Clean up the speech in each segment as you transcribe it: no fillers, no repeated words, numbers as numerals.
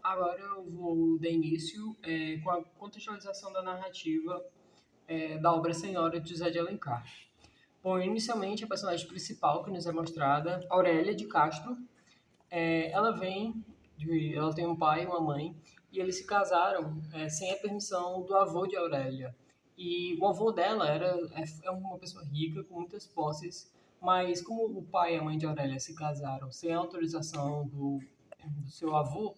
Agora eu vou dar início com a contextualização da narrativa da obra Senhora de José de Alencar. Bom, inicialmente a personagem principal que nos é mostrada, Aurélia de Castro, ela tem um pai e uma mãe, e eles se casaram sem a permissão do avô de Aurélia. E o avô dela é uma pessoa rica, com muitas posses, mas como o pai e a mãe de Aurélia se casaram sem a autorização do seu avô,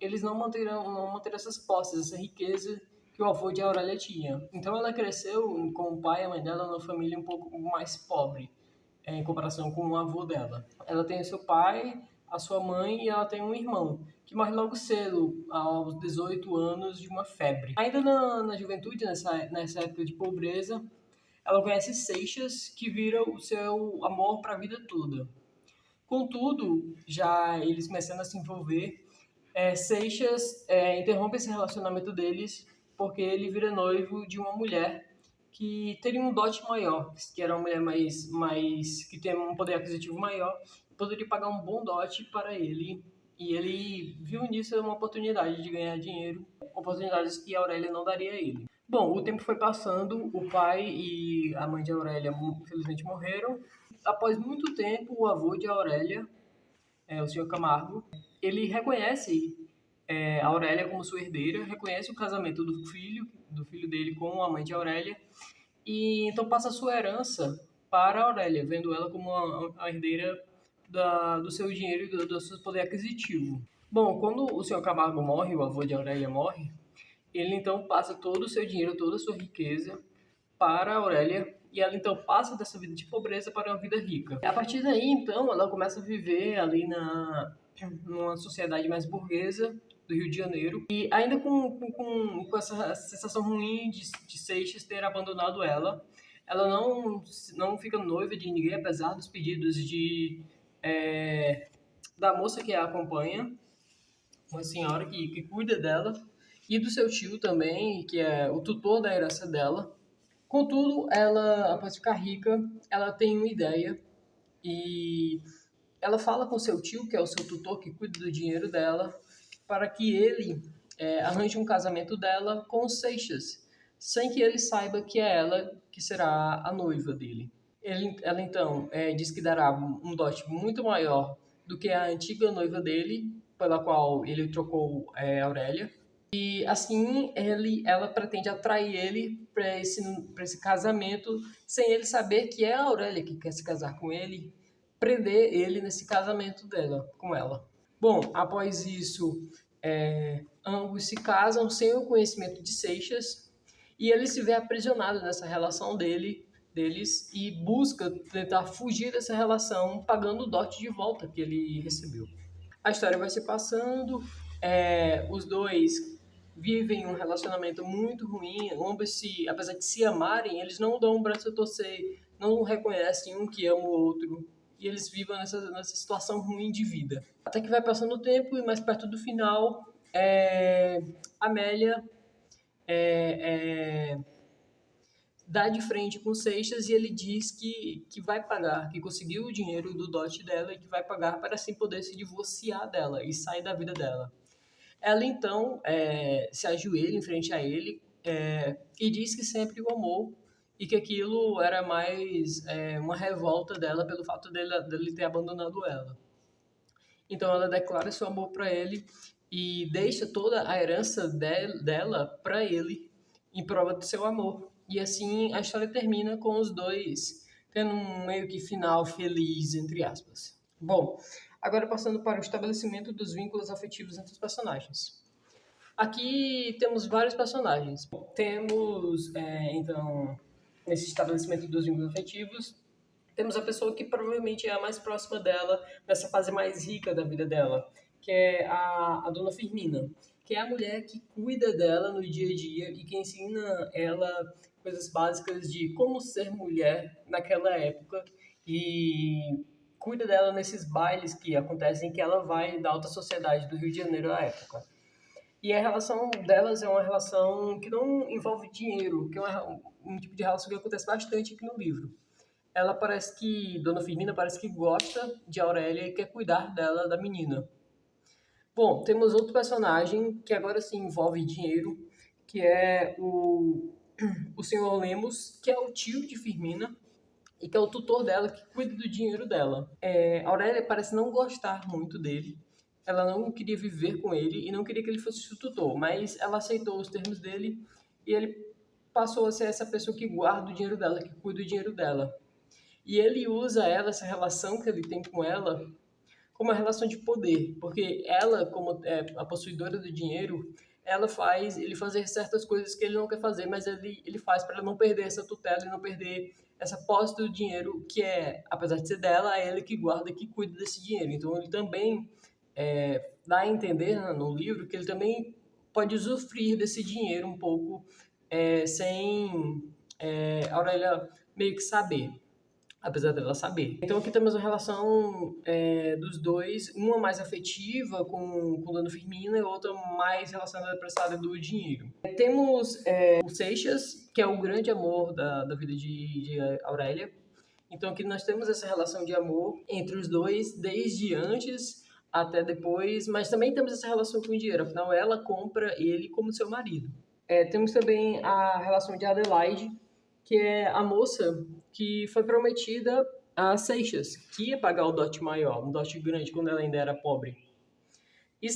eles não manteram essas posses, essa riqueza que o avô de Aurélia tinha. Então ela cresceu com o pai e a mãe dela numa família um pouco mais pobre, em comparação com o avô dela. Ela tem o seu pai, a sua mãe e ela tem um irmão, que morre logo cedo, aos 18 anos, de uma febre. Ainda na juventude, nessa época de pobreza, ela conhece Seixas, que vira o seu amor para a vida toda. Contudo, já eles começando a se envolver, Seixas interrompe esse relacionamento deles porque ele vira noivo de uma mulher que teria um dote maior, que era uma mulher que tem um poder aquisitivo maior, poderia pagar um bom dote para ele, e ele viu nisso uma oportunidade de ganhar dinheiro, oportunidades que a Aurélia não daria a ele. Bom, o tempo foi passando, o pai e a mãe de Aurélia infelizmente morreram. Após muito tempo, o avô de Aurélia, o senhor Camargo, ele reconhece a Aurélia como sua herdeira, reconhece o casamento do filho dele com a mãe de Aurélia, e então passa a sua herança para a Aurélia, vendo ela como a herdeira do seu dinheiro e do seu poder aquisitivo. Bom, quando o senhor Camargo morre, o avô de Aurélia morre, ele então passa todo o seu dinheiro, toda a sua riqueza para a Aurélia, e ela então passa dessa vida de pobreza para uma vida rica. A partir daí, então, ela começa a viver ali numa sociedade mais burguesa do Rio de Janeiro, e ainda com essa sensação ruim de Seixas ter abandonado ela. Ela não fica noiva de ninguém, apesar dos pedidos da moça que a acompanha, uma senhora que cuida dela, e do seu tio também, que é o tutor da herança dela. Contudo, ela, após ficar rica, ela tem uma ideia e ela fala com seu tio, que é o seu tutor, que cuida do dinheiro dela, para que ele arranje um casamento dela com o Seixas, sem que ele saiba que é ela que será a noiva dele. Ela então diz que dará um dote muito maior do que a antiga noiva dele, pela qual ele trocou Aurélia. E assim ela pretende atrair ele para esse casamento, sem ele saber que é a Aurélia que quer se casar com ele, prender ele nesse casamento dela com ela. Bom, após isso, ambos se casam sem o conhecimento de Seixas, e ele se vê aprisionado nessa relação deles e busca tentar fugir dessa relação pagando o dote de volta que ele recebeu. A história vai se passando, os dois vivem um relacionamento muito ruim, ambos apesar de se amarem, eles não dão um braço a torcer, não reconhecem um que ama o outro, e eles vivem nessa situação ruim de vida. Até que vai passando o tempo e mais perto do final, Amélia dá de frente com Seixas e ele diz que vai pagar, que conseguiu o dinheiro do dote dela e que vai pagar para assim poder se divorciar dela e sair da vida dela. Ela então se ajoelha em frente a ele e diz que sempre o amou e que aquilo era mais uma revolta dela pelo fato dele ter abandonado ela. Então ela declara seu amor para ele e deixa toda a herança dela para ele em prova do seu amor. E assim a história termina com os dois tendo um meio que final feliz, entre aspas. Bom, agora passando para o estabelecimento dos vínculos afetivos entre os personagens. Aqui temos vários personagens. Temos, então, nesse estabelecimento dos vínculos afetivos, temos a pessoa que provavelmente é a mais próxima dela, nessa fase mais rica da vida dela, que é a dona Firmina, que é a mulher que cuida dela no dia a dia e que ensina ela coisas básicas de como ser mulher naquela época e cuida dela nesses bailes que acontecem, que ela vai da alta sociedade do Rio de Janeiro à época. E a relação delas é uma relação que não envolve dinheiro, que é um tipo de relação que acontece bastante aqui no livro. Dona Firmina parece que gosta de Aurélia e quer cuidar dela, da menina. Bom, temos outro personagem que agora sim envolve dinheiro, que é o Senhor Lemos, que é o tio de Firmina e que é o tutor dela, que cuida do dinheiro dela. A Aurélia parece não gostar muito dele, ela não queria viver com ele e não queria que ele fosse o tutor, mas ela aceitou os termos dele e ele passou a ser essa pessoa que guarda o dinheiro dela, que cuida do dinheiro dela. E ele usa ela, essa relação que ele tem com ela, como uma relação de poder, porque ela, como é a possuidora do dinheiro, ele fazer certas coisas que ele não quer fazer, mas ele faz para não perder essa tutela e não perder essa posse do dinheiro que é, apesar de ser dela, é ele que guarda, que cuida desse dinheiro. Então ele também dá a entender, né, no livro que ele também pode usufruir desse dinheiro um pouco sem a Aurélia meio que saber, apesar dela saber. Então aqui temos a relação dos dois, uma mais afetiva com Dona Firmina e outra mais relacionada para essa área do dinheiro. Temos o Seixas, que é o grande amor da vida de Aurélia. Então aqui nós temos essa relação de amor entre os dois, desde antes até depois, mas também temos essa relação com o dinheiro, afinal ela compra ele como seu marido. Temos também a relação de Adelaide, que é a moça que foi prometida a Seixas, que ia pagar o dote maior, um dote grande, quando ela ainda era pobre. E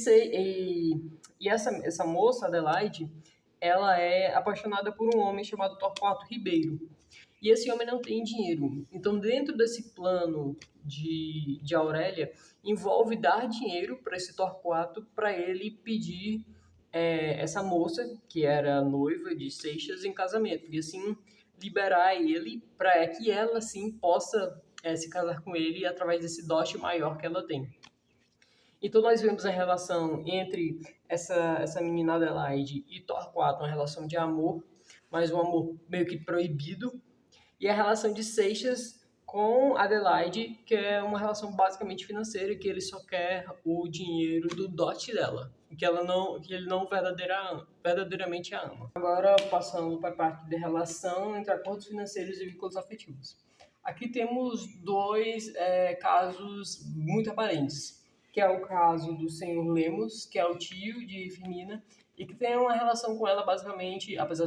essa moça, Adelaide, ela é apaixonada por um homem chamado Torquato Ribeiro. E esse homem não tem dinheiro. Então, dentro desse plano de Aurélia, envolve dar dinheiro para esse Torquato para ele pedir essa moça, que era noiva de Seixas, em casamento. E assim, liberar ele para que ela, sim, possa se casar com ele através desse dote maior que ela tem. Então nós vemos a relação entre essa menina Adelaide e Torquato, uma relação de amor, mas um amor meio que proibido, e a relação de Seixas com Adelaide, que é uma relação basicamente financeira, que ele só quer o dinheiro do dote dela, que ele não verdadeiramente a ama. Agora passando para a parte da relação entre acordos financeiros e vínculos afetivos. Aqui temos dois casos muito aparentes, que é o caso do senhor Lemos, que é o tio de Firmina, e que tem uma relação com ela basicamente, apesar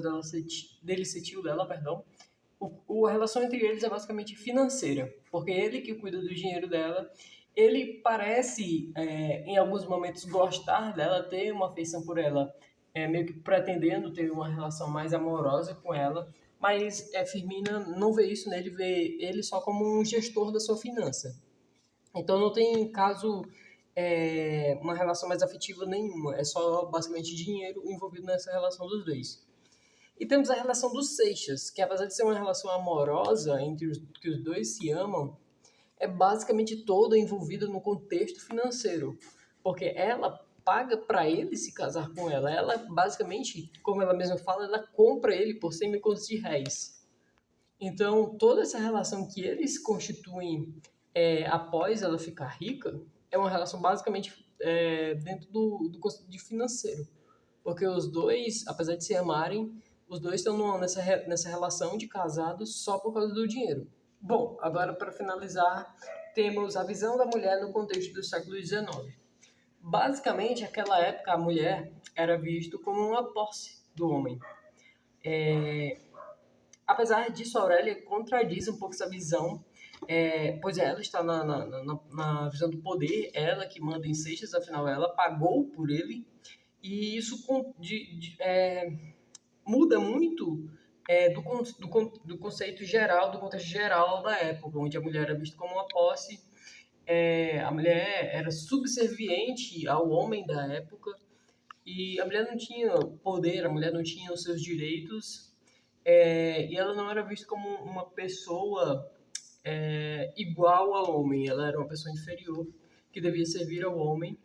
dele ser tio dela, perdão, a relação entre eles é basicamente financeira, porque ele que cuida do dinheiro dela, ele parece, em alguns momentos, gostar dela, ter uma afeição por ela, meio que pretendendo ter uma relação mais amorosa com ela, mas Firmina não vê isso nele, vê ele só como um gestor da sua finança. Então não tem caso uma relação mais afetiva nenhuma, é só basicamente dinheiro envolvido nessa relação dos dois. E temos a relação dos Seixas, que apesar de ser uma relação amorosa que os dois se amam, é basicamente toda envolvida no contexto financeiro, porque ela paga para ele se casar com ela. Ela basicamente, como ela mesma fala, ela compra ele por 100 mil contos de réis. Então, toda essa relação que eles constituem após ela ficar rica é uma relação basicamente dentro do conceito de financeiro. Porque os dois, apesar de se amarem, os dois estão nessa relação de casados só por causa do dinheiro. Bom, agora para finalizar, temos a visão da mulher no contexto do século XIX. Basicamente, naquela época, a mulher era vista como uma posse do homem. Apesar disso, a Aurélia contradiz um pouco essa visão, pois ela está na visão do poder, ela que manda em Seixas, afinal ela pagou por ele, e isso muda muito do conceito geral, do contexto geral da época, onde a mulher era vista como uma posse, a mulher era subserviente ao homem da época, e a mulher não tinha poder, a mulher não tinha os seus direitos, e ela não era vista como uma pessoa igual ao homem, ela era uma pessoa inferior que devia servir ao homem,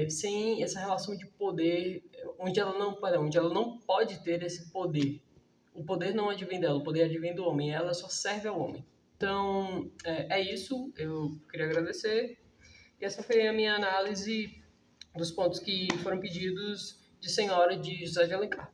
sem essa relação de poder, onde ela não pode ter esse poder. O poder não advém dela, o poder advém do homem, ela só serve ao homem. Então, é isso, eu queria agradecer, e essa foi a minha análise dos pontos que foram pedidos de Senhora de José de Alencar.